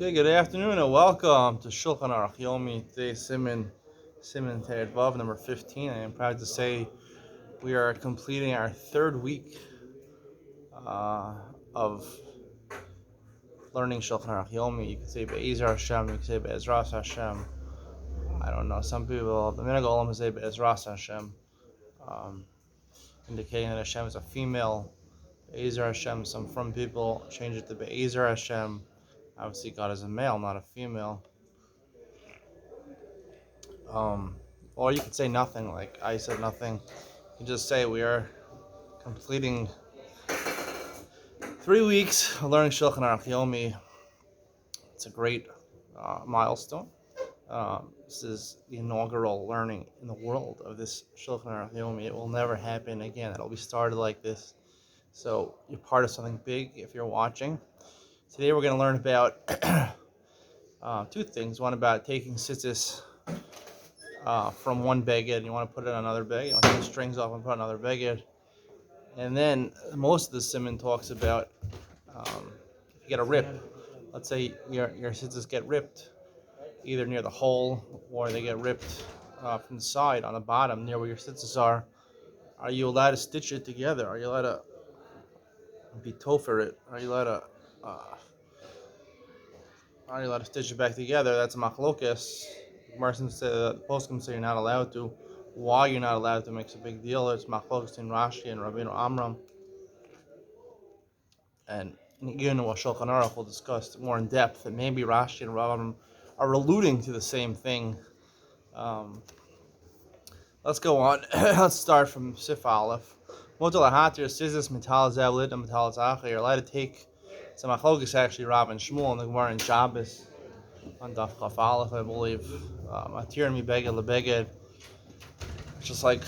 Okay, good afternoon and welcome to Shulchan Aruch Yomi. Today, Simon Tered Vav, number 15. I am proud to say we are completing our third week of learning Shulchan Aruch Yomi. You can say Be'ezer Hashem, you can say Be'ezras Hashem. I don't know, some people, the minhag olam say Be'ezras Hashem, indicating that Hashem is a female. Be'ezer Hashem, some from people change it to Be'ezer Hashem. Obviously, God is a male, not a female. Or you could say nothing, like I said nothing. You can just say we are completing 3 weeks of learning Shulchan Aruch Yomi. It's a great milestone. This is the inaugural learning in the world of this Shulchan Aruch Yomi. It will never happen again. It'll be started like this. So you're part of something big if you're watching. Today we're going to learn about two things. One about taking tzitzis from one beged, you want to put it on another beged. You want to take the strings off and put on another beged. And then most of the simon talks about if you get a rip. Let's say your tzitzis get ripped, either near the hole or they get ripped from the side on the bottom near where your tzitzis are. Are you allowed to stitch it together? Are you allowed to be topher it? Are you allowed to stitch it back together? That's a machlokes. The poskim say you're not allowed to. Why you're not allowed to makes a big deal. It's machlokes in Rashi and Rabbeinu Amram, and even in Shulchan Aruch we'll discuss more in depth. That maybe Rashi and Rabbeinu are alluding to the same thing. Let's go on. Let's start from Sif Aleph. Motel hatir scissors metal zavlid and metal zacher. You're allowed to take some machlokes actually Rav and Shmuel and the Gemara in Shabbos on Daf Chaf Aleph, I believe. Atir mi beged lebeged. Just like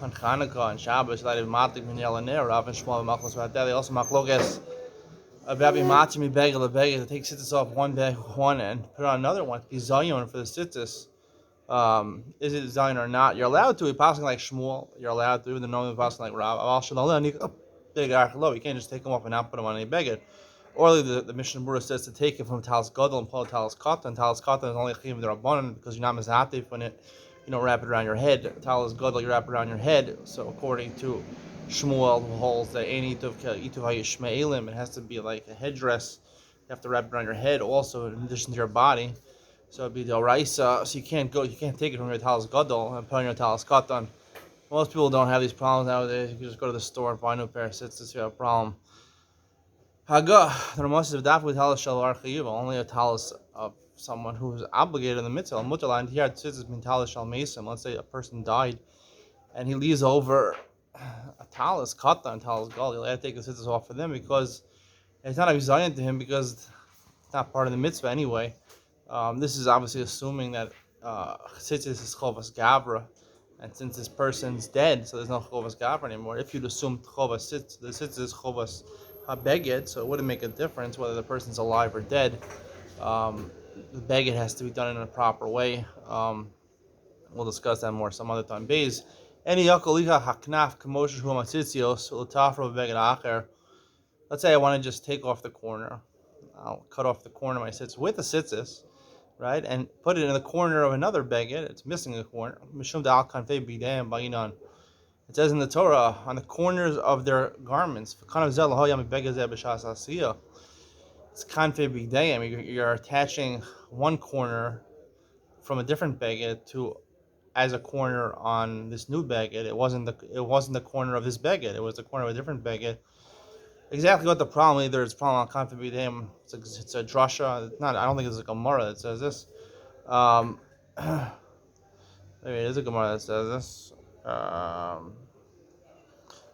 on Chanukah and Shabbos, that is matik min yelaner. Rav and Shmuel machlokes about that. They also machlokes about matik mi beged lebeged to take tzitzis off one and put on another one. Be zayon for the tzitzis. Is it zayon or not? You're allowed to. You're passing like Shmuel. You're allowed to, even though normally passing like Rav. You can't just take them off and not put them on any beged. Or the Mishnah Berurah says to take it from talis gadol and pull talis katan. Talis katan is only a chiyuv d'rabbanan because you're not mezatif when you don't wrap it around your head. Talis gadol you wrap it around your head. So according to Shmuel, who holds that any ituv hayishme'elim, it has to be like a headdress. You have to wrap it around your head also in addition to your body. So it'd be the oraisa. So you can't take it from your talis gadol and put on your talis katan. Most people don't have these problems nowadays. You can just go to the store and buy a new pair of tzitzis if you have a problem. Haga, the Ramas of Daf talis shel archiyuv, only a talis of someone who is obligated in the mitzvah. Mutalan here tzitzis min talis shel mesim. Let's say a person died, and he leaves over a talis kata and talis gal. He'll have to take the tzitzis off for them because it's not a zion to him because it's not part of the mitzvah anyway. This is obviously assuming that tzitzis is chovas gavra, and since this person's dead, so there's no chovas gavra anymore. If you'd assume chovas the tzitzis is chovas beged, so it wouldn't make a difference whether the person's alive or dead. The beged has to be done in a proper way. We'll discuss that more some other time. Beis any yakoliha haknaf kamosh hu matzitzios l'tafro beged acher. Let's say I want to just take off the corner. I'll cut off the corner of my tzitzis with the tzitzis, right, and put it in the corner of another beged. It's missing a corner. Mishum da'al kanfei bidei ba'inan. It says in the Torah, on the corners of their garments, it's kanfei b'gdeim. You're attaching one corner from a different beged to as a corner on this new beged. It wasn't the corner of this beged. It was the corner of a different beged. Exactly what the problem? Either it's a problem on kanfei b'gdeim. It's a drasha. It's not. I don't think it's a Gemara that says this. Maybe it is a Gemara that says this.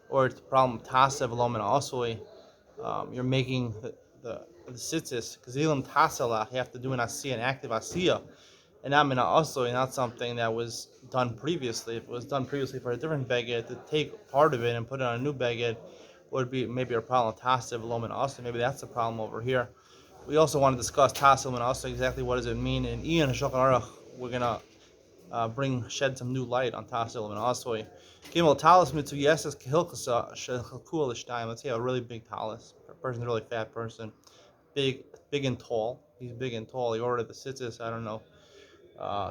Or it's the problem tasev lomen asui. You're making the tzitzis because ilam taselach. You have to do an asiyah, an active asiyah, and not mina asui, not something that was done previously. If it was done previously for a different beged, to take part of it and put it on a new beged would be maybe a problem tasev lomen asui. Maybe that's the problem over here. We also want to discuss tasev lomen asui. Exactly what does it mean? In Ian Shulchan Aruch, we're gonna shed some new light on tasil and asoi. Gimel talis mitzvah yeses kehilchasa shechalkul l'shtayim. Let's say a really big talis, a person's a really fat person, big big and tall. He's big and tall. He ordered the tzitzis. I don't know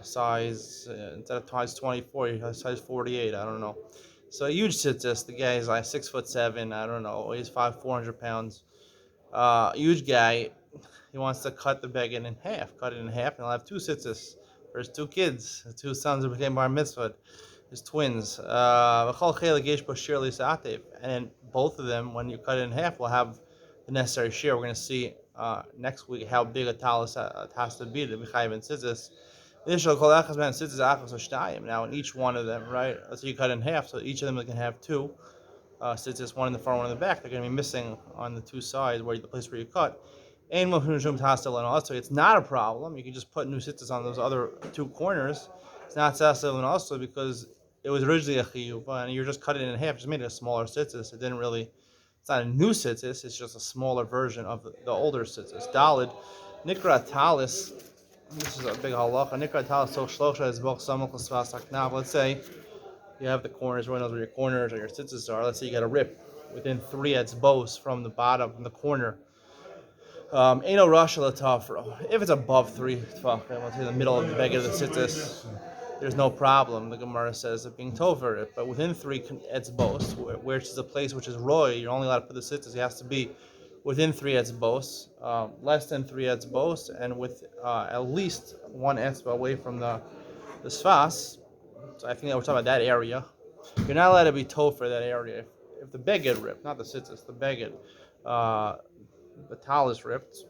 size instead of size 24, he has size 48. I don't know. So a huge tzitzis. The guy is like 6'7". I don't know. He's 400 pounds. Huge guy. He wants to cut the beggar in half. Cut it in half, and he'll have two tzitzis for his two kids, his two sons who became bar mitzvah, his twins. And then both of them, when you cut it in half, will have the necessary share. We're going to see next week how big a talis has to be to be chayiv and tzitzis. Now, in each one of them, right? Let's say you cut it in half, so each of them can have two. Tzitzis, one in the front, one in the back. They're going to be missing on the two sides, where the place where you cut. And also, it's not a problem. You can just put new tzitzis on those other two corners. It's not tasel and also because it was originally a chiyuv, and you're just cutting it in half. Just made it a smaller tzitzis. It didn't really. It's not a new tzitzis. It's just a smaller version of the older tzitzis. Dalid, nikra talis. This is a big halacha. Nikra talis so shlosha is boch samach l'svas haknav. Let's say you have the corners. Everyone knows where your corners or your tzitzis are. Let's say you got a rip within 3 etzbos from the bottom, from the corner. Ain't no rush if it's above 3 tefachim, let's say the middle of the beggar of the tzitzis, there's no problem. The Gemara says it being tover. But within 3 etzbos, which is a place which is roy, you're only allowed to put the tzitzis. It has to be within 3 etzbos, less than 3 etzbos, and with at least 1 etzba away from the sfas. So I think that we're talking about that area. You're not allowed to be tover that area. If the beggar ripped, not the tzitzis, the beggar. The talis ripped.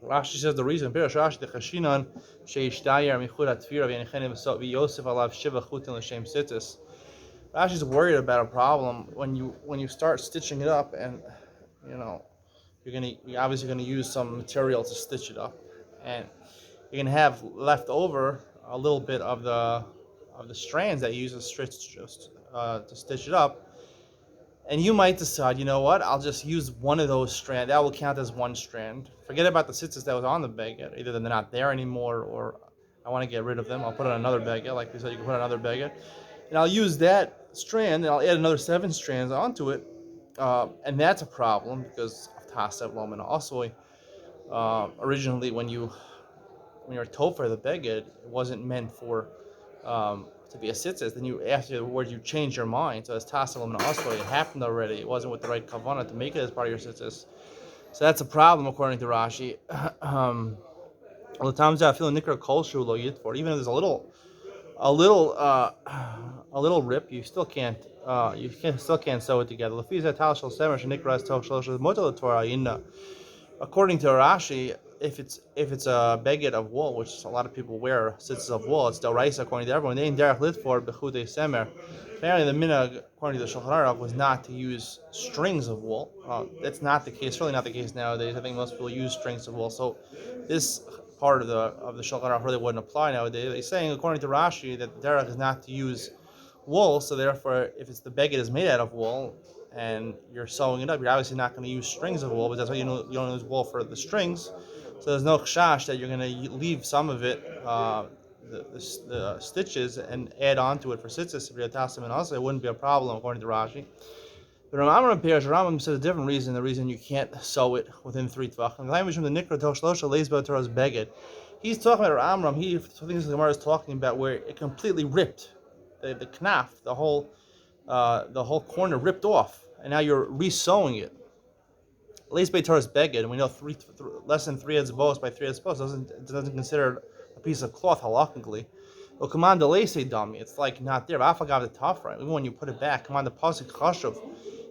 Rashi says the reason. Rashi the chashinan sheishdayer michud atfira v'yenechenim v'yosef alav shiva chutin l'shem tzitzis. Rashi's worried about a problem when you start stitching it up, and you're obviously gonna use some material to stitch it up, and you're gonna have left over a little bit of the strands that you use to stitch it up. And you might decide, you know what, I'll just use one of those strands. That will count as one strand. Forget about the tzitzis that was on the beggar. Either they're not there anymore, or I want to get rid of them. I'll put on another beggar. Like we said, you can put on another beggar. And I'll use that strand, and I'll add another 7 strands onto it. And that's a problem, because of Tasev Lom and Asoi. Originally, when you're told for the beggar, it wasn't meant for to be a tzitzis. Then afterwards you change your mind. So as Tasev and Asoi, it happened already. It wasn't with the right kavanah to make it as part of your tzitzis. So that's a problem according to Rashi. Even if there's a little rip, you still can't sew it together. According to Rashi, if it's a beged of wool, which a lot of people wear, tzitzis of wool, it's deraisa according to everyone. They ain't derech litfor bechudei semer. Apparently, the minhag according to the Shulchan Aruch was not to use strings of wool. That's not the case. Really, not the case nowadays. I think most people use strings of wool. So this part of the Shulchan Aruch really wouldn't apply nowadays. They're saying, according to Rashi, that the derech is not to use wool. So therefore, if it's the beged is made out of wool and you're sewing it up, you're obviously not going to use strings of wool. But that's why you don't use wool for the strings. So there's no chash that you're going to leave some of it, the stitches, and add on to it for tzitzis. If you're tasim and also, it wouldn't be a problem according to Rashi. But Rambam says a different reason. The reason you can't sew it within 3 tvachim. He's talking about Rambam. He thinks the Gemara is talking about where it completely ripped, the knaf, the whole corner ripped off, and now you're re-sewing it. Leis Beitar's beged, and we know less than 3 etzbos by 3 etzbos doesn't consider a piece of cloth halachically. It's like not there. Even when you put it back, the pasuk chashuv,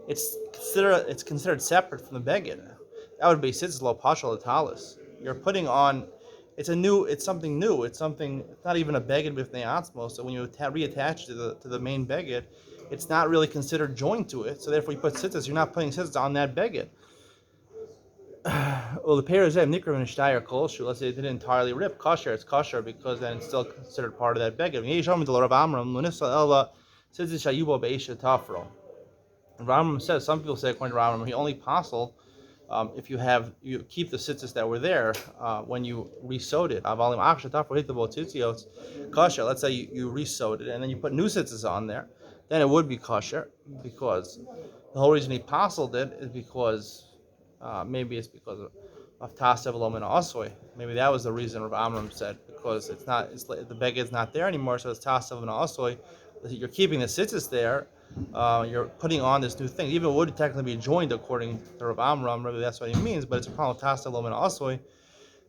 it's considered separate from the beged. That would be tzitzis lo pashal talis. You're putting on. It's something new. It's not even a beged with ne'atzmo. So when you reattach to the main beged, it's not really considered joined to it. So therefore, you put tzitzis. You're not putting tzitzis on that beged. Well, the pair is nikra and shtayr kol shu. Let's say it didn't entirely rip kosher. It's kosher because then it's still considered part of that beged. Rambam says, some people say according to Rambam, he only possible if you keep the tzitzis that were there when you re-sewed it. Kosher. Let's say you re-sewed it and then you put new tzitzis on there, then it would be kosher, because the whole reason he postled it is because maybe it's because of tasav lo min asoi. Maybe that was the reason Rav Amram said, because the beged's not there anymore, so it's tasav min asoi. You're keeping the tzitzis there. You're putting on this new thing. Even it would technically be joined according to Rav Amram. Maybe that's what he means, but it's a problem with tasav lo min asoi,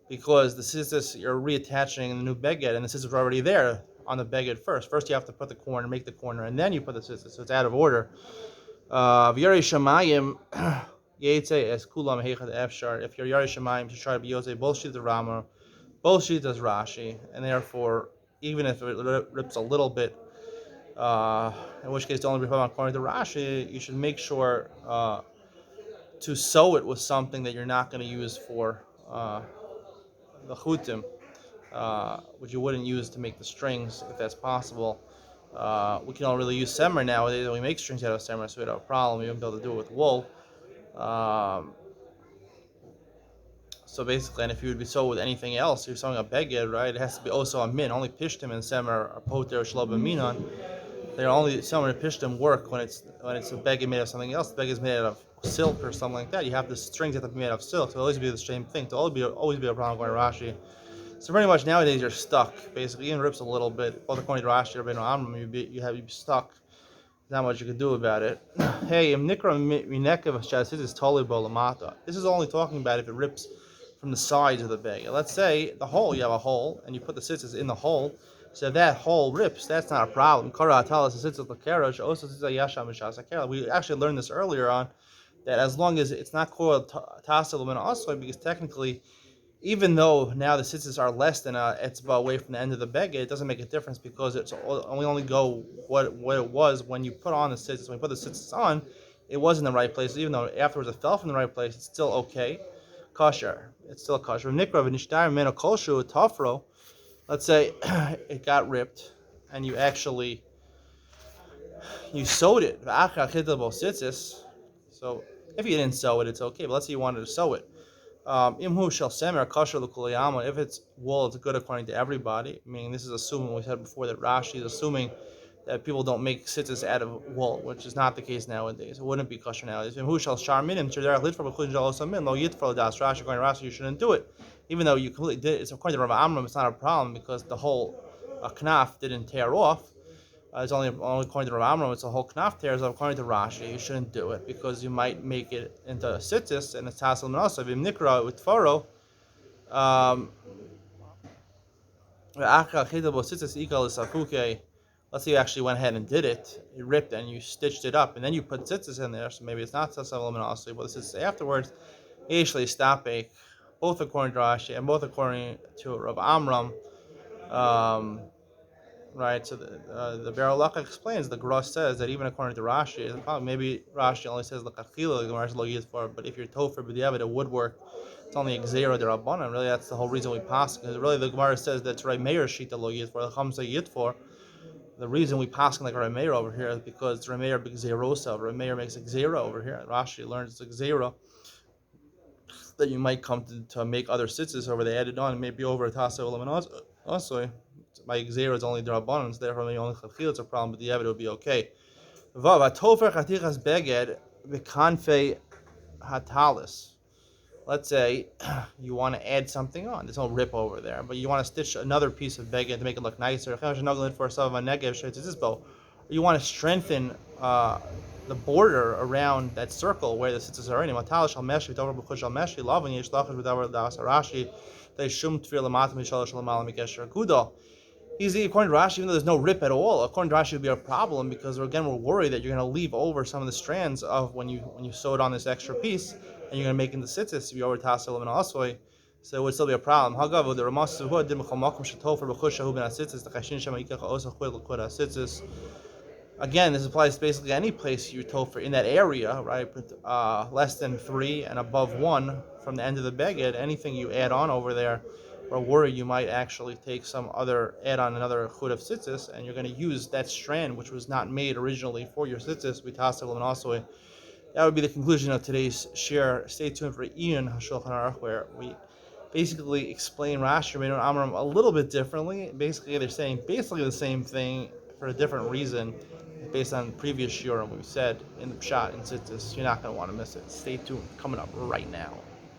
because the tzitzis you're reattaching in the new beged, and the tzitzis are already there on the beged first. First you have to put the corner, make the corner, and then you put the tzitzis. So it's out of order. V'yarei shamayim yetze es kulam heichad efshar. If you're Yarei Shamayim, to try to be Yosei, both sheet the Rama, both sheet does Rashi, and therefore, even if it rips a little bit, in which case the only problem according to Rashi, you should make sure to sew it with something that you're not going to use for the chutim, which you wouldn't use to make the strings, if that's possible. We can all really use semer nowadays, and we make strings out of semer, so we don't have a problem. We won't be able to do it with wool. So basically, and if you would be sewed with anything else, you're sewing a beged, right? It has to be also a min. Only pishtim and semer are poter shlob and minon. They're only semer and pishtim work when it's a beged made of something else. The beged is made out of silk or something like that. You have the strings that have to be made of silk. So it'll always be the same thing. So always be a problem going to Rashi. So pretty much nowadays you're stuck. Basically, even rips a little bit. Both according to Rashi or Ben Amram, you'd be stuck. Not much you can do about it. Hey, is totally bolamata. This is only talking about if it rips from the sides of the bag. Let's say the hole, you have a hole, and you put the tzitzis in the hole. So if that hole rips, that's not a problem. We actually learned this earlier on, that as long as it's not called tasav min asoi, because technically, even though now the tzitzis are less than a etzba away from the end of the beged, it doesn't make a difference, because it's only go what it was when you put on the tzitzis. When you put the tzitzis on, it was in the right place. Even though afterwards it fell from the right place, it's still okay. Kosher. It's still kosher. Let's say it got ripped, and you sewed it. So if you didn't sew it, it's okay. But let's say you wanted to sew it. If it's wool, it's good according to everybody. Meaning, this is assuming, we said before that Rashi is assuming that people don't make tzitzis out of wool, which is not the case nowadays. It wouldn't be kosher nowadays. Rashi going Rashi, you shouldn't do it, even though you completely did. It's according to Rav Amram, it's not a problem, because the whole knaf didn't tear off. It's only according to Rav Amram, it's a whole knaf tears off. According to Rashi, you shouldn't do it, because you might make it into a tzitzis, and it's tassel and also vim nikra with faro. Let's say you actually went ahead and did it. You ripped and you stitched it up, and then you put tzitzis in there. So maybe it's not tasav min asoi, but the tzitzis afterwards. Usually stapek, both according to Rashi and both according to Rav Amram. Right. So the Orach explains. The Gross says that even according to Rashi, maybe Rashi only says l'kachila, the Rashi lo yid for. But if you're told for b'diavad, it would work. It's only exera derabbanan. Really, that's the whole reason we pass. Because really, the Gemara says that's right. Meir shita lo yid for, the Chamsa yid for. The reason we pass like Rameir over here is because Rameir big zerosa. Rameir makes a xera over here. Rashi learns it's a xera that you might come to make other tzitzis over. They added on, maybe over a tasa ulam also. My xera is only drabanan, so therefore maybe only chachil it's a problem, but the evid would be okay. Vav atofer chatichas beged v'kanfei hatalis. Let's say you want to add something on. There's no rip over there, but you want to stitch another piece of beged to make it look nicer. Or you want to strengthen the border around that circle where the tzitzis are in. Easy, according to Rashi, even though there's no rip at all, according to Rashi, it would be a problem, because again we're worried that you're going to leave over some of the strands of when you sew it on this extra piece, and you're going to make into tzitzis to be over tassel and asoi, so it would still be a problem. However, the Ramas did again, this applies to basically any place you tofer in that area, right? Less than 3 and above 1 from the end of the beged, anything you add on over there, or worry you might actually take some other, add on another chut of tzitzis, and you're going to use that strand which was not made originally for your tzitzis, v'tasel and also. That would be the conclusion of today's share. Stay tuned for Ian Shulchan Aruch, where we basically explain Rashi and Amram a little bit differently. Basically, they're saying basically the same thing for a different reason, based on previous shiurim we said in the pshat and tzitzis. You're not going to want to miss it. Stay tuned. Coming up right now.